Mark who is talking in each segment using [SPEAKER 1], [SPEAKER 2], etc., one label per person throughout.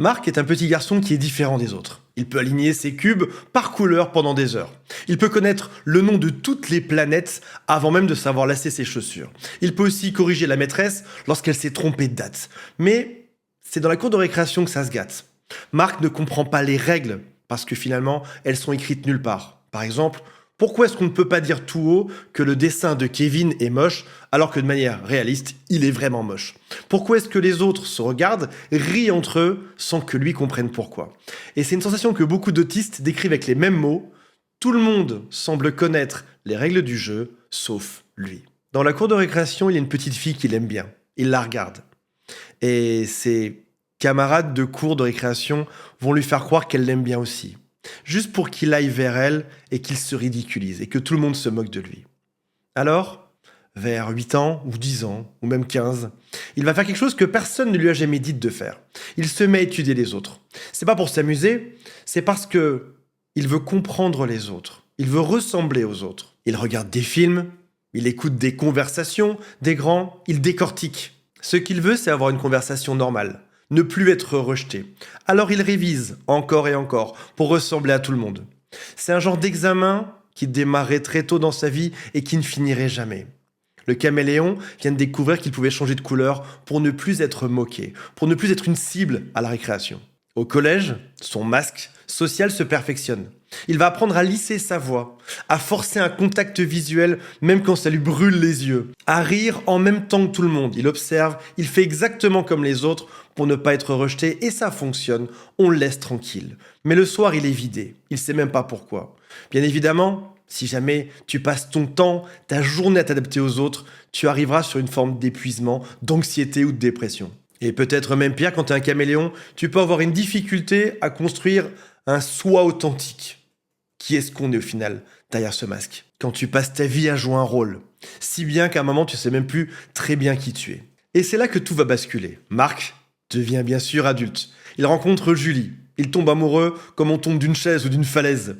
[SPEAKER 1] Marc est un petit garçon qui est différent des autres. Il peut aligner ses cubes par couleur pendant des heures. Il peut connaître le nom de toutes les planètes avant même de savoir lasser ses chaussures. Il peut aussi corriger la maîtresse lorsqu'elle s'est trompée de date. Mais c'est dans la cour de récréation que ça se gâte. Marc ne comprend pas les règles parce que finalement, elles sont écrites nulle part. Par exemple, pourquoi est-ce qu'on ne peut pas dire tout haut que le dessin de Kevin est moche alors que de manière réaliste, il est vraiment moche? Pourquoi est-ce que les autres se regardent, rient entre eux sans que lui comprenne pourquoi? Et c'est une sensation que beaucoup d'autistes décrivent avec les mêmes mots. Tout le monde semble connaître les règles du jeu, sauf lui. Dans la cour de récréation, il y a une petite fille qu'il aime bien. Il la regarde. Et ses camarades de cours de récréation vont lui faire croire qu'elle l'aime bien aussi. Juste pour qu'il aille vers elle et qu'il se ridiculise et que tout le monde se moque de lui. Alors, vers 8 ans ou 10 ans ou même 15, il va faire quelque chose que personne ne lui a jamais dit de faire. Il se met à étudier les autres. C'est pas pour s'amuser, c'est parce que il veut comprendre les autres. Il veut ressembler aux autres. Il regarde des films, il écoute des conversations des grands, il décortique. Ce qu'il veut, c'est avoir une conversation normale. Ne plus être rejeté. Alors il révise encore et encore pour ressembler à tout le monde. C'est un genre d'examen qui démarrait très tôt dans sa vie et qui ne finirait jamais. Le caméléon vient de découvrir qu'il pouvait changer de couleur pour ne plus être moqué, pour ne plus être une cible à la récréation. Au collège, son masque social se perfectionne. Il va apprendre à lisser sa voix, à forcer un contact visuel même quand ça lui brûle les yeux, à rire en même temps que tout le monde. Il observe, il fait exactement comme les autres pour ne pas être rejeté et ça fonctionne, on le laisse tranquille. Mais le soir, il est vidé, il sait même pas pourquoi. Bien évidemment, si jamais tu passes ton temps, ta journée à t'adapter aux autres, tu arriveras sur une forme d'épuisement, d'anxiété ou de dépression. Et peut-être même pire, quand tu es un caméléon, tu peux avoir une difficulté à construire un soi authentique. Qui est-ce qu'on est au final derrière ce masque? Quand tu passes ta vie à jouer un rôle, si bien qu'à un moment tu sais même plus très bien qui tu es. Et c'est là que tout va basculer. Marc devient bien sûr adulte. Il rencontre Julie. Il tombe amoureux comme on tombe d'une chaise ou d'une falaise.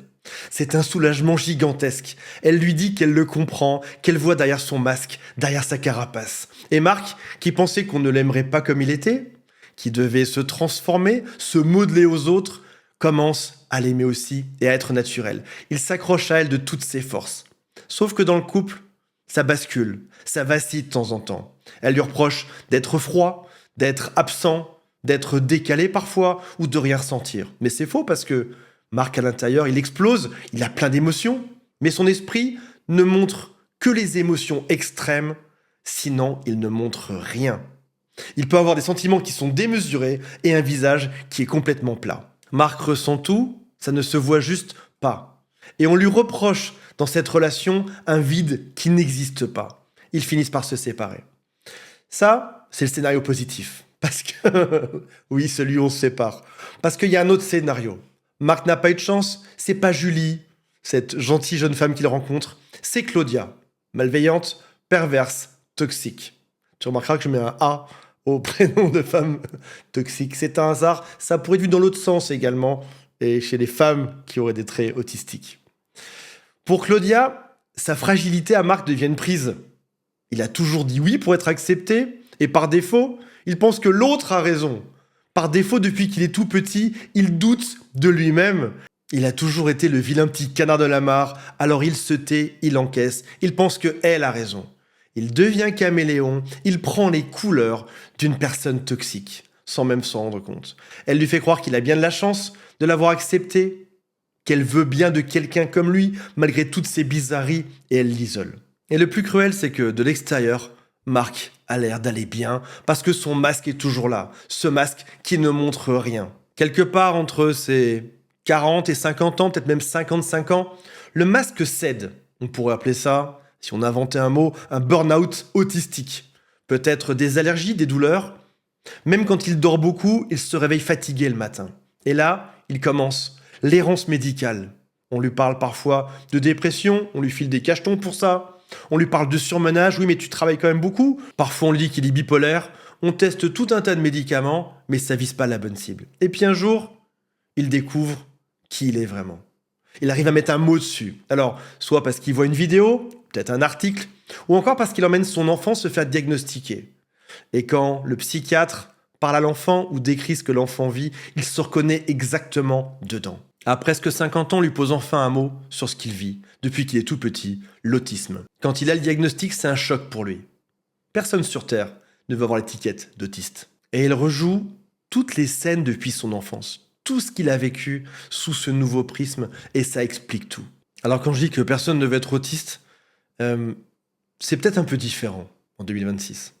[SPEAKER 1] C'est un soulagement gigantesque. Elle lui dit qu'elle le comprend, qu'elle voit derrière son masque, derrière sa carapace. Et Marc, qui pensait qu'on ne l'aimerait pas comme il était, qui devait se transformer, se modeler aux autres, commence à l'aimer aussi et à être naturel. Il s'accroche à elle de toutes ses forces. Sauf que dans le couple, ça bascule, ça vacille de temps en temps. Elle lui reproche d'être froid, d'être absent, d'être décalé parfois ou de rien ressentir. Mais c'est faux parce que Marc à l'intérieur, il explose, il a plein d'émotions, mais son esprit ne montre que les émotions extrêmes, sinon il ne montre rien. Il peut avoir des sentiments qui sont démesurés et un visage qui est complètement plat. Marc ressent tout, ça ne se voit juste pas. Et on lui reproche dans cette relation un vide qui n'existe pas. Ils finissent par se séparer. Ça, c'est le scénario positif. Parce que, oui, celui où on se sépare. Parce qu'il y a un autre scénario. Marc n'a pas eu de chance, c'est pas Julie, cette gentille jeune femme qu'il rencontre, c'est Claudia, malveillante, perverse, toxique. Tu remarqueras que je mets un A au prénom de femme toxique. C'est un hasard, ça pourrait être vu dans l'autre sens également, et chez les femmes qui auraient des traits autistiques. Pour Claudia, sa fragilité à Marc devient une prise. Il a toujours dit oui pour être accepté, et par défaut, il pense que l'autre a raison. Par défaut, depuis qu'il est tout petit, il doute de lui-même. Il a toujours été le vilain petit canard de la mare, alors il se tait, il encaisse, il pense qu'elle a raison. Il devient caméléon, il prend les couleurs d'une personne toxique, sans même s'en rendre compte. Elle lui fait croire qu'il a bien de la chance de l'avoir accepté, qu'elle veut bien de quelqu'un comme lui, malgré toutes ses bizarreries, et elle l'isole. Et le plus cruel, c'est que de l'extérieur, Marc a l'air d'aller bien, parce que son masque est toujours là, ce masque qui ne montre rien. Quelque part entre ses 40 et 50 ans, peut-être même 55 ans, le masque cède. On pourrait appeler ça, si on inventait un mot, un burn-out autistique. Peut-être des allergies, des douleurs. Même quand il dort beaucoup, il se réveille fatigué le matin. Et là, il commence l'errance médicale. On lui parle parfois de dépression, on lui file des cachetons pour ça. On lui parle de surmenage, oui mais tu travailles quand même beaucoup. Parfois on lui dit qu'il est bipolaire. On teste tout un tas de médicaments, mais ça vise pas la bonne cible. Et puis un jour, il découvre qui il est vraiment. Il arrive à mettre un mot dessus. Alors, soit parce qu'il voit une vidéo, peut-être un article, ou encore parce qu'il emmène son enfant se faire diagnostiquer. Et quand le psychiatre parle à l'enfant ou décrit ce que l'enfant vit, il se reconnaît exactement dedans. À presque 50 ans, on lui pose enfin un mot sur ce qu'il vit, depuis qu'il est tout petit, l'autisme. Quand il a le diagnostic, c'est un choc pour lui. Personne sur Terre ne veut avoir l'étiquette d'autiste. Et il rejoue toutes les scènes depuis son enfance, tout ce qu'il a vécu sous ce nouveau prisme, et ça explique tout. Alors quand je dis que personne ne veut être autiste, c'est peut-être un peu différent en 2026.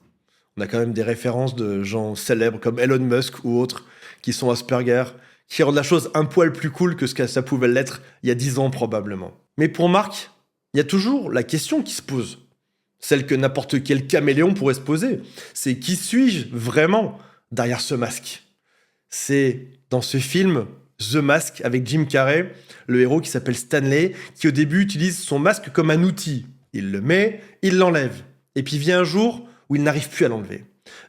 [SPEAKER 1] On a quand même des références de gens célèbres comme Elon Musk ou autres qui sont Asperger, qui rendent la chose un poil plus cool que ce que ça pouvait l'être il y a 10 ans probablement. Mais pour Marc, il y a toujours la question qui se pose. Celle que n'importe quel caméléon pourrait se poser. C'est qui suis-je vraiment derrière ce masque? C'est dans ce film The Mask avec Jim Carrey, le héros qui s'appelle Stanley, qui au début utilise son masque comme un outil. Il le met, il l'enlève. Et puis vient un jour où il n'arrive plus à l'enlever.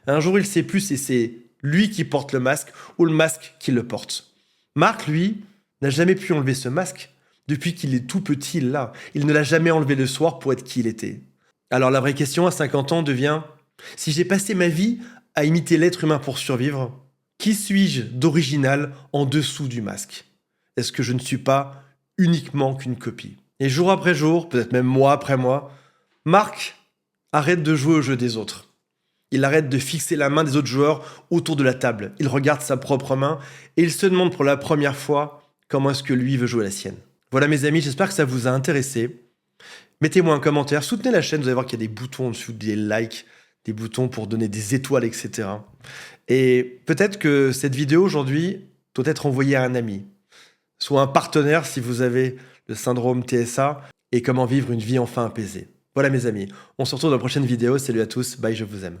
[SPEAKER 1] Un jour, il sait plus si c'est lui qui porte le masque ou le masque qui le porte. Marc, lui, n'a jamais pu enlever ce masque. Depuis qu'il est tout petit, il l'a. Il ne l'a jamais enlevé le soir pour être qui il était. Alors la vraie question à 50 ans devient, si j'ai passé ma vie à imiter l'être humain pour survivre, qui suis-je d'original en dessous du masque? Est-ce que je ne suis pas uniquement qu'une copie? Et jour après jour, peut-être même mois après mois, Marc arrête de jouer au jeu des autres. Il arrête de fixer la main des autres joueurs autour de la table. Il regarde sa propre main et il se demande pour la première fois comment est-ce que lui veut jouer la sienne. Voilà mes amis, j'espère que ça vous a intéressé. Mettez-moi un commentaire, soutenez la chaîne, vous allez voir qu'il y a des boutons en dessous, des likes, des boutons pour donner des étoiles, etc. Et peut-être que cette vidéo aujourd'hui doit être envoyée à un ami, soit un partenaire si vous avez le syndrome TSA et comment vivre une vie enfin apaisée. Voilà mes amis, on se retrouve dans la prochaine vidéo, salut à tous, bye, je vous aime.